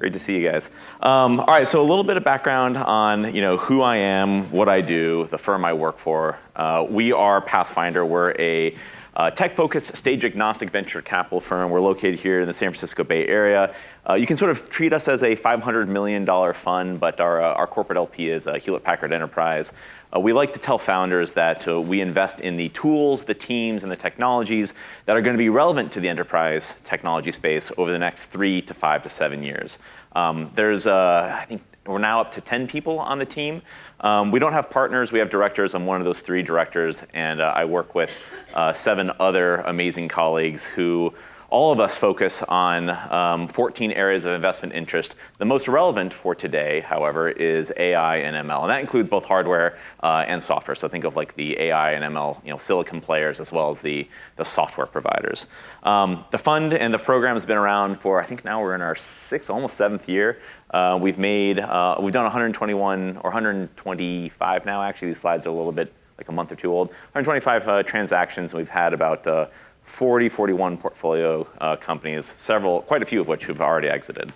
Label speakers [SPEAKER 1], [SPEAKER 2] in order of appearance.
[SPEAKER 1] Great to see you guys. All right, so a little bit of background on who I am, what I do, the firm I work for. We are Pathfinder. We're a tech-focused, stage-agnostic venture capital firm. We're located here in the San Francisco Bay Area. You can sort of treat us as a $500 million fund, but our corporate LP is Hewlett-Packard Enterprise. We like to tell founders that we invest in the tools, the teams, and the technologies that are going to be relevant to the enterprise technology space over the next 3 to 5 to 7 years. I think we're now up to 10 people on the team. We don't have partners, we have directors. I'm one of those 3 directors, and I work with 7 other amazing colleagues who all of us focus on 14 areas of investment interest. The most relevant for today, however, is AI and ML, and that includes both hardware and software. So think of like the AI and ML, silicon players, as well as the software providers. The fund and the program has been around for, I think now we're in our 6th, almost 7th year. We've done 121 or 125 now. Actually, these slides are a little bit like a month or 2 old. 125 transactions. We've had about 41 portfolio companies, quite a few of which have already exited.